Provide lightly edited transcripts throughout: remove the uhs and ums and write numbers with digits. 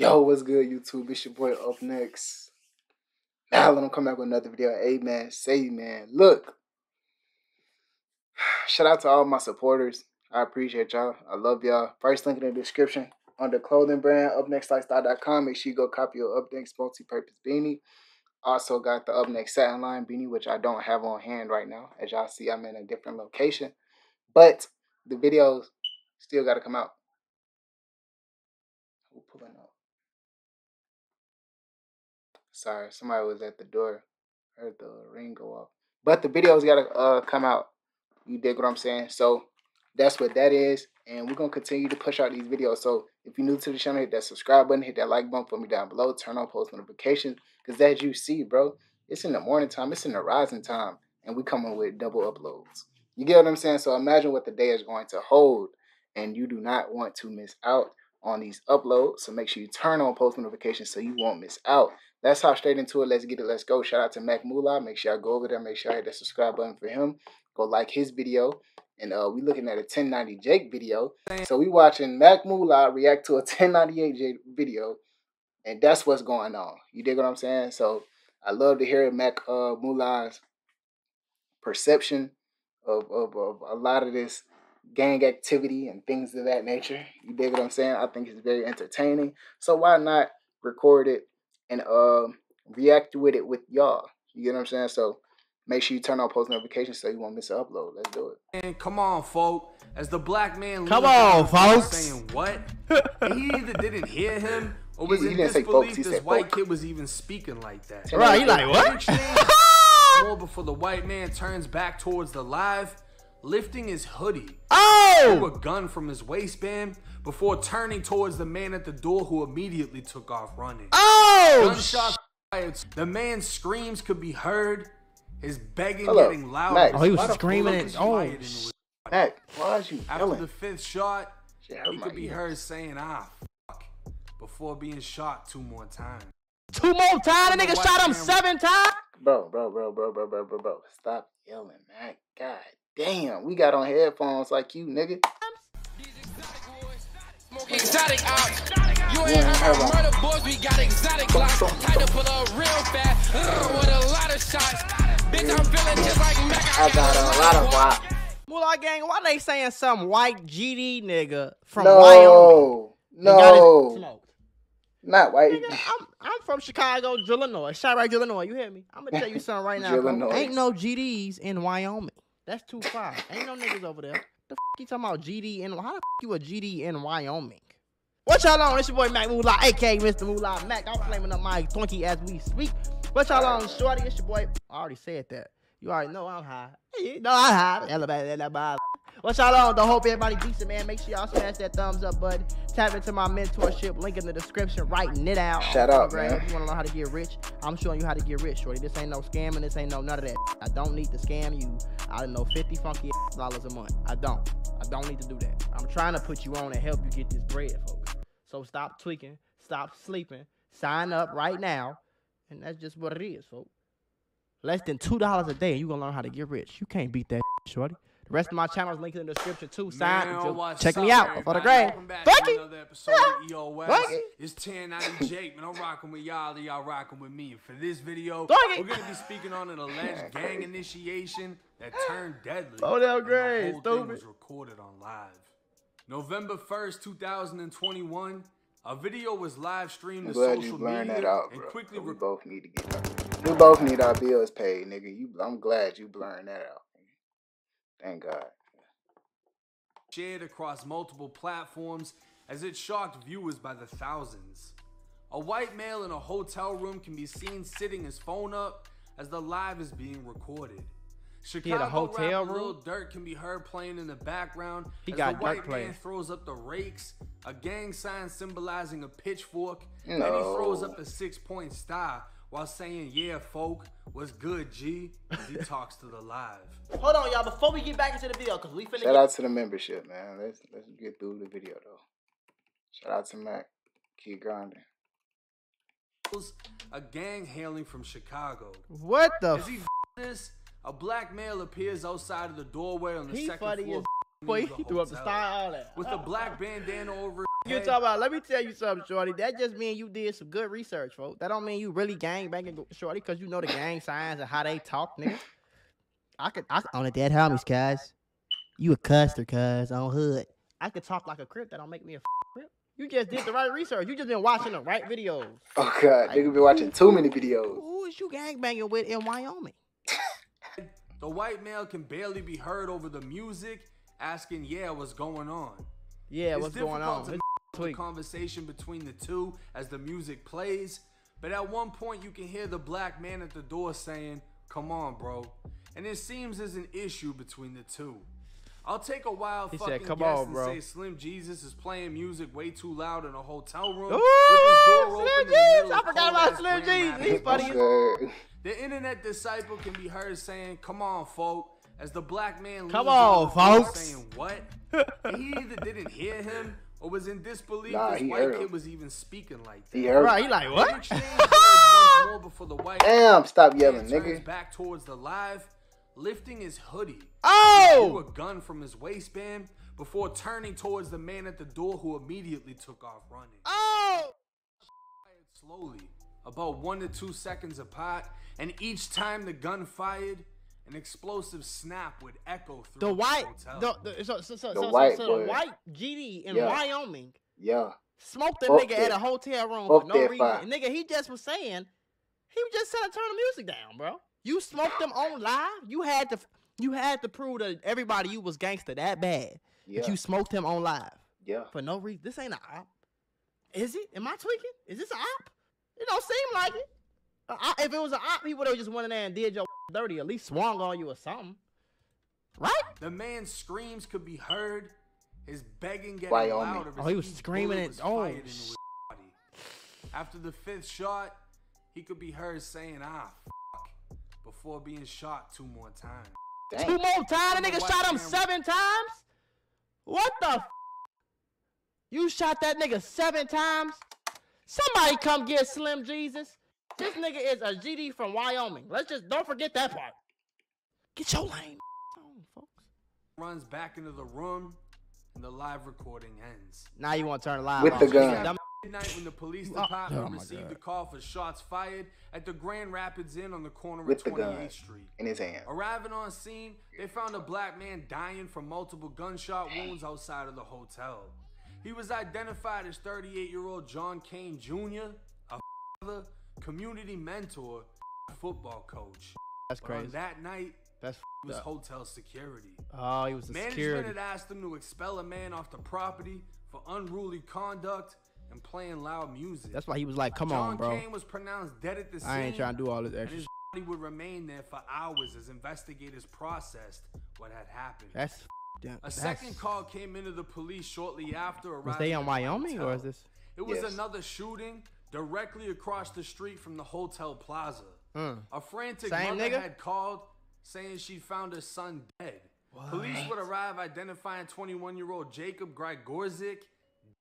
Yo, what's good, YouTube? It's your boy Up Next. Now let him come back with another video. Amen. Say, man. Look. Shout out to all my supporters. I appreciate y'all. I love y'all. First link in the description on the clothing brand, upnextmalyt.com. Make sure you go copy your Up Next multi-purpose beanie. Also got the Up Next satin line beanie, which I don't have on hand right now. As y'all see, I'm in a different location. But the videos still got to come out. Who pulling up? Sorry, somebody was at the door. Heard the ring go off. But the videos gotta come out. You dig what I'm saying? So that's what that is. And we're gonna continue to push out these videos. So if you're new to the channel, hit that subscribe button, hit that like button for me down below, turn on post notifications. Because as you see, bro, it's in the morning time, it's in the rising time, and we coming with double uploads. You get what I'm saying? So imagine what the day is going to hold. And you do not want to miss out on these uploads. So make sure you turn on post notifications so you won't miss out. Let's hop straight into it. Let's get it. Let's go. Shout out to upnextmalyt. Make sure I go over there. Make sure I hit that subscribe button for him. Go like his video. And we looking at a 1090 Jake video. So we watching upnextmalyt react to a 1098 Jake video. And that's what's going on. You dig what I'm saying? So I love to hear upnextmalyt's perception of a lot of this gang activity and things of that nature. You dig what I'm saying? I think it's very entertaining. So why not record it and react with it with y'all? You get what I'm saying? So make sure you turn on post notifications so you won't miss an upload. Let's do it. And come on, folk. As the black man, come on, folks. Saying what? He either didn't hear him or was in didn't say disbelief folks, this white kid was even speaking like that. Right? He like what? More before the white man turns back towards the live, lifting his hoodie. Oh! A gun from his waistband before turning towards the man at the door, who immediately took off running. Oh! Gunshots fired. The man's screams could be heard. His begging Hello, getting louder. Max. Oh, he was screaming and Max, why is you After yelling? the fifth shot, he could be ears. heard saying fuck, before being shot 2 more times. 2 more times? The nigga shot him 7 times? Bro. Stop yelling, man. God damn, we got on headphones like you, nigga. Exotic out. You ain't heard about murder boys, we got exotic blocks. Tied to pull up real fast with a lot of shots. Bitch, I'm feeling just like Mac. I got a lot of WAP. Moolah gang, why they saying some white GD nigga from Wyoming? No. Not white. Nigga, I'm from Chicago, Illinois. Chirac, Illinois. You hear me? I'm gonna tell you something right now. Bro. Ain't no GDs in Wyoming. That's too far. Ain't no niggas over there. The f you talking about GD in? How the f you a GD in Wyoming? What y'all on? It's your boy upnextmalyt, aka Mr. Moolah Mac. I'm flaming up my Twinkie as we speak. What y'all on, shorty? It's your boy. I already said that. You already know I'm high. You know I'm high. What y'all on? I hope everybody decent, man. Make sure y'all smash that thumbs up button. Tap into my mentorship. Link in the description. Writing it out. Shout out, man. If you want to know how to get rich, I'm showing you how to get rich, shorty. This ain't no scamming. This ain't no none of that. I don't need to scam you. I don't know $50 funky dollars a month. I don't need to do that. I'm trying to put you on and help you get this bread, folks. So stop tweaking. Stop sleeping. Sign up right now. And that's just what it is, folks. Less than $2 a day, and you're going to learn how to get rich. You can't beat that, shorty. The rest of my channel is linked in the description, too. Check me out for the grade. Fuck it. It's 1090 Jake, man. I'm rocking with y'all. Y'all rocking with me. For this video, we're going to be speaking on an alleged gang initiation that turned deadly. Oh, that grade. The whole thing was recorded on live. November 1st, 2021. A video was live streamed to social media and quickly we both need to get we both need our bills paid, nigga. I'm glad you blurring that out. Thank God. Shared across multiple platforms as it shocked viewers by the thousands. A white male in a hotel room can be seen sitting his phone up as the live is being recorded. Chicago hotel rapper room? Lil Durk can be heard playing in the background He as got the white Durk playing. man throws up the rakes, a gang sign symbolizing a pitchfork, and he throws up a 6-point star while saying, "Yeah, folk, what's good, G?" as he talks to the live. Hold on, y'all. Before we get back into the video, because we finna Shout out to the membership, man. Let's get through the video, though. Shout out to Mac. Keep grinding. A gang hailing from Chicago. What the As he this, a black male appears outside of the doorway on the second funny floor. Boy, he threw up the star, all that. With a black bandana over his You talking about? Let me tell you something, shorty. That just mean you did some good research, folks. That don't mean you really gang banging, shorty, because you know the gang signs and how they talk, nigga. I on the dead homies, cuz. You a custer, cuz, on hood. I could talk like a crip. That don't make me a crip. You just did the right research. You just been watching the right videos. Oh god, like, nigga been watching too many videos. Who is you gang banging with in Wyoming? The white male can barely be heard over the music, asking, "Yeah, what's going on?" Yeah, what's going on? The conversation between the two as the music plays, but at one point you can hear the black man at the door saying, "Come on, bro," and it seems there's an issue between the two. I'll take a wild fucking guess and say Slim Jesus is playing music way too loud in a hotel room with his door open in the middle of I forgot about Slim Jesus. He's funny. The internet disciple can be heard saying, "Come on, folk," as the black man come on, folks, saying what? And he either didn't hear him or was in disbelief this white kid was even speaking like that. He heard right, he like, what? Once more before the white damn, stop yelling, nigga. Back towards the live, lifting his hoodie. Oh! He drew a gun from his waistband before turning towards the man at the door, who immediately took off running. Oh! Slowly, about 1 to 2 seconds apart, and each time the gun fired, an explosive snap would echo through the white, hotel. The white GD in Wyoming, smoked the nigga at a hotel room for no reason. And nigga, he just was saying, he was just trying to turn the music down, bro. You smoked them on live. You had to prove to everybody you was gangster that bad. That you smoked him on live. Yeah. For no reason. This ain't an op. Is it? Am I tweaking? Is this an op? It don't seem like it. If it was an op, he would have just went in there and did your dirty, at least swung on you or something. Right? The man's screams could be heard. His begging getting Wyoming. louder. Oh, he was screaming it. Oh. After the 5th shot, he could be heard saying, "Ah, fuck," before being shot 2 more times. Dang. 2 more times? The nigga shot him 7 times? What the You shot that nigga 7 times? Somebody come get Slim Jesus. This nigga is a GD from Wyoming. Don't forget that part. Get your lane on, folks. Runs back into the room, and the live recording ends. Now you want to turn live with off. the gun. Midnight, when the police department received a call for shots fired at the Grand Rapids Inn on the corner of 28th Street. In his hand. Arriving on scene, they found a black man dying from multiple gunshot wounds outside of the hotel. He was identified as 38-year-old John Kane Jr., a father, community mentor, football coach. That's crazy. On that night, he was hotel security. Oh, he was the Management security. had asked him to expel a man off the property for unruly conduct and playing loud music. That's why he was like, "Come on, bro." John Kane was pronounced dead at the scene. I ain't trying to do all this extra. His body would remain there for hours as investigators processed what had happened. A second call came into the police shortly after arriving. Was they in Wyoming or is this? It was another shooting directly across the street from the hotel plaza. A frantic mother had called saying she found her son dead. What? Police would arrive identifying 21-year-old Jacob Grigorzik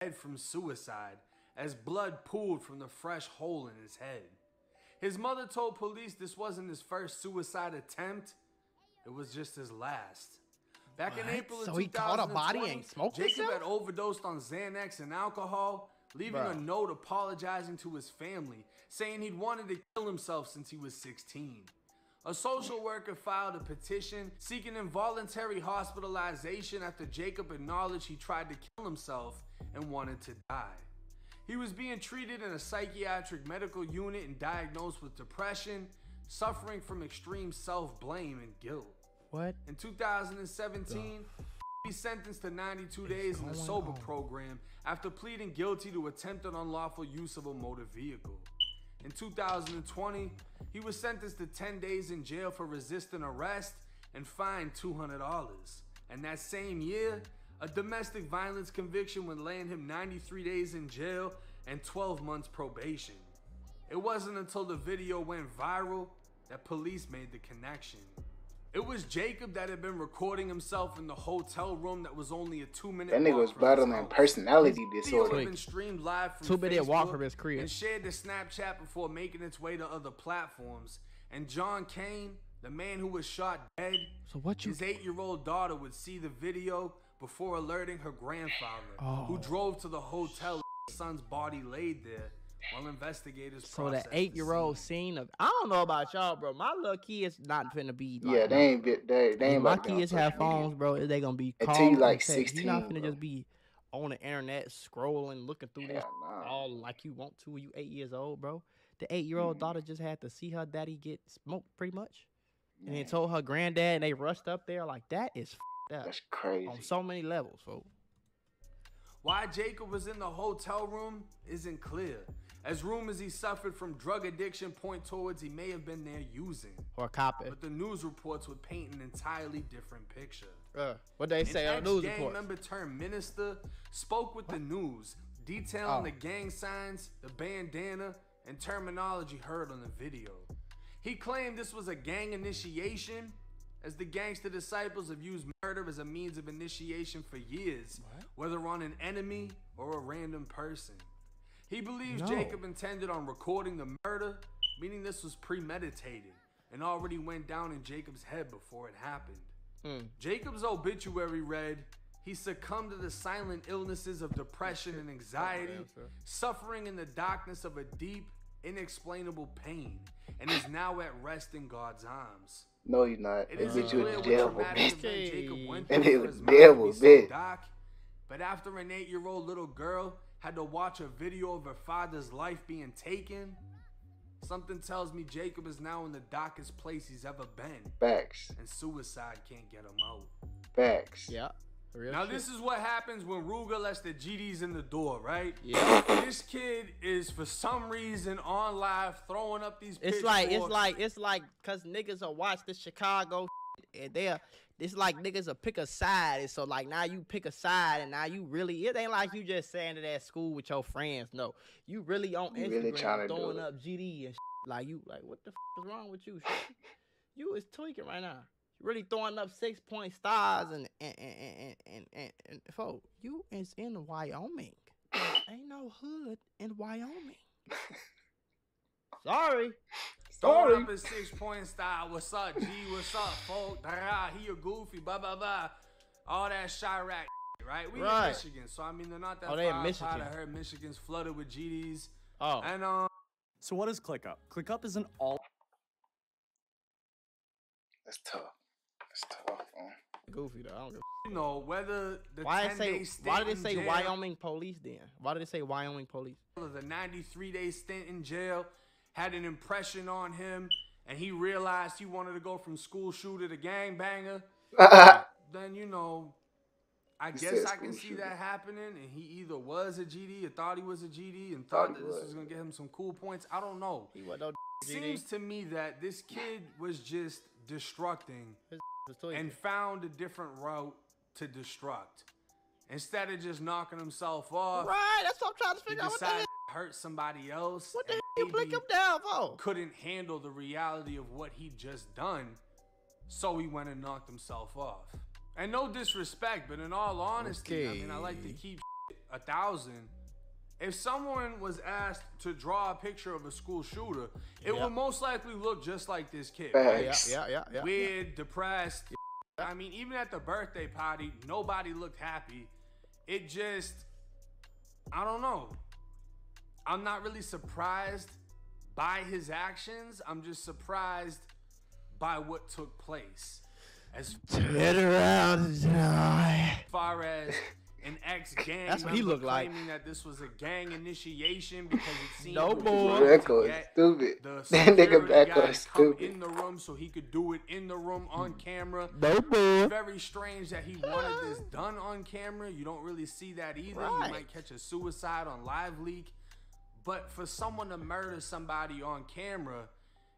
dead from suicide as blood pooled from the fresh hole in his head. His mother told police this wasn't his first suicide attempt, it was just his last. Back in April of 2020, he caught a body and smoked Jacob himself? had overdosed on Xanax and alcohol, leaving a note apologizing to his family, saying he'd wanted to kill himself since he was 16. A social worker filed a petition seeking involuntary hospitalization after Jacob acknowledged he tried to kill himself and wanted to die. He was being treated in a psychiatric medical unit and diagnosed with depression, suffering from extreme self-blame and guilt. What? In 2017, he sentenced to 92 days in a sober program after pleading guilty to attempted unlawful use of a motor vehicle. In 2020, he was sentenced to 10 days in jail for resisting arrest and fined $200. And that same year, a domestic violence conviction would land him 93 days in jail and 12 months probation. It wasn't until the video went viral that police made the connection. It was Jacob that had been recording himself in the hotel room that was only a 2-minute walk. That nigga was battling personality disorder. It had been streamed live from 2-minute walk from his crib and shared to Snapchat before making its way to other platforms. And John Kane, the man who was shot dead, his 8-year-old daughter would see the video before alerting her grandfather, who drove to the hotel and his son's body laid there while investigators processed the 8-year-old scene of, I don't know about y'all, bro. My little kids not finna be like, yeah, they ain't my about to be on kids social have media. phones, bro. They gonna be Until called you like and text. 16, You not finna bro. just be on the internet scrolling, looking through this Nah. all like you want to when you 8 years old, bro. The 8-year-old daughter just had to see her daddy get smoked, pretty much, and then told her granddad, and they rushed up there. Like, that is f***ed up. That's crazy. On so many levels, folks. Why Jacob was in the hotel room isn't clear, as rumors he suffered from drug addiction point towards he may have been there using. Or copping. But the news reports would paint an entirely different picture. What they say on the news gang reports? member turned minister spoke with the news, detailing the gang signs, the bandana, and terminology heard on the video. He claimed this was a gang initiation, as the gangster disciples have used murder as a means of initiation for years, whether on an enemy or a random person. He believes Jacob intended on recording the murder, meaning this was premeditated and already went down in Jacob's head before it happened. Jacob's obituary read, he succumbed to the silent illnesses of depression and anxiety, suffering in the darkness of a deep, inexplainable pain, and is now at rest in God's arms. No, you're not. It They isn't get you clear in what jail, traumatic man. event Jacob went And through it for was his mind to devil, be so bitch. dark, but after an 8-year-old little girl had to watch a video of her father's life being taken, something tells me Jacob is now in the darkest place he's ever been. Facts. And suicide can't get him out. Facts. Yeah. Now this is what happens when Ruger lets the GDs in the door, right? Yeah. This kid is for some reason on live throwing up these It's like cause niggas will watch the Chicago and it's like niggas will pick a side, and so like now you pick a side, and now you really, it ain't like you just saying it at school with your friends. No, you really on Instagram really throwing up GD and like you like, what the is wrong with you? You is tweaking right now. You really throwing up 6-point stars and folks, you is in Wyoming. Ain't no hood in Wyoming. Sorry. Throwing up his 6-point style. What's up, G? What's up, folk? He a goofy, blah, blah, blah. All that Chirac, right? We in Michigan, so I mean, they're not that far outside. I heard Michigan's flooded with GDs. Oh. And, So what is ClickUp? ClickUp is an all... That's tough. That's tough, man. Goofy, though. I don't give you know, whether the why 10-day stint why did it in say jail, Wyoming police then? Why did it say Wyoming police? The 93-day stint in jail had an impression on him, and he realized he wanted to go from school shooter to gangbanger, then, you know, I guess I can see that happening, and he either was a GD or thought he was a GD and thought that this was going to get him some cool points. I don't know. He was no It seems to me that this kid was just destructing and found a different route to destruct. Instead of just knocking himself off, right, that's what I'm trying to figure out. What the hell? Hurt somebody else. What the hell you blick him down for? Couldn't handle the reality of what he just done, so he went and knocked himself off. And no disrespect, but in all honesty, I mean, I like to keep 1,000. If someone was asked to draw a picture of a school shooter, it would most likely look just like this kid. Facts. Yeah. Weird, depressed. I mean, even at the birthday party, nobody looked happy. It just, I don't know. I'm not really surprised by his actions. I'm just surprised by what took place. As far as an ex-gang that's what he looked like. Claiming that this was a gang initiation because it seemed That was stupid. That nigga back was stupid. In the room so he could do it in the room on camera. Very strange that he wanted this done on camera. You don't really see that either. You might catch a suicide on live leak. But for someone to murder somebody on camera,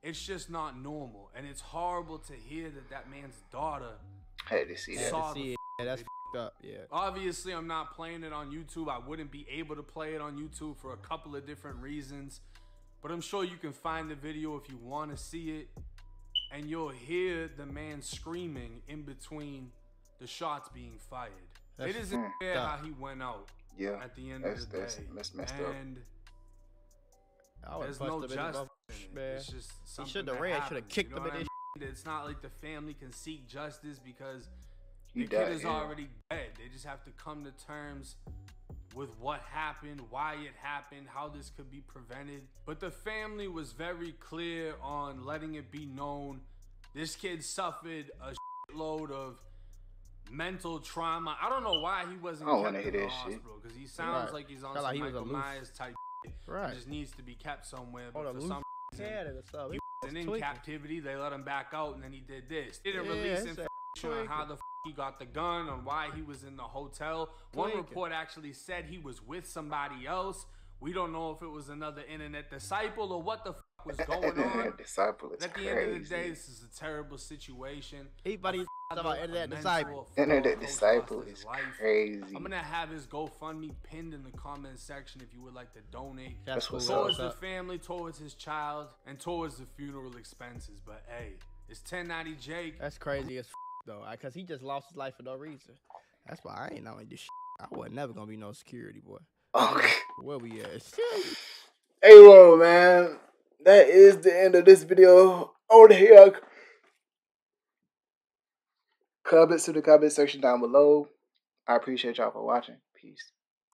it's just not normal. And it's horrible to hear that man's daughter had to see that. That's f***ed up, yeah. Obviously, I'm not playing it on YouTube. I wouldn't be able to play it on YouTube for a couple of different reasons. But I'm sure you can find the video if you want to see it. And you'll hear the man screaming in between the shots being fired. It isn't fair how he went out at the end of the day. That's messed up. And there's no justice in it. It's just something he should have ran. Should have kicked him in his It's not like the family can seek justice because The kid is already dead. They just have to come to terms with what happened, why it happened, how this could be prevented. But the family was very clear on letting it be known this kid suffered a shitload of mental trauma. I don't know why he wasn't kept in the hospital, because he sounds like he's on some Michael Myers type shit. He just needs to be kept somewhere. But for some reason, he wasn't in captivity. They let him back out, and then he did this. They didn't release information on how the he got the gun, on why he was in the hotel. One report actually said he was with somebody else. We don't know if it was another internet disciple or what the was going on. Disciple is at the end of the day, this is a terrible situation. Everybody's talking about internet disciple. Internet disciple is crazy. I'm gonna have his GoFundMe pinned in the comment section if you would like to donate. That's what's towards the family, towards his child, and towards the funeral expenses. But hey, it's 1090 Jake. That's crazy as though, because he just lost his life for no reason. That's why I ain't knowing this shit. I was never gonna be no security boy. Okay. Where we at? Hey, whoa, man. That is the end of this video. Over here. Comments to the comment section down below. I appreciate y'all for watching. Peace.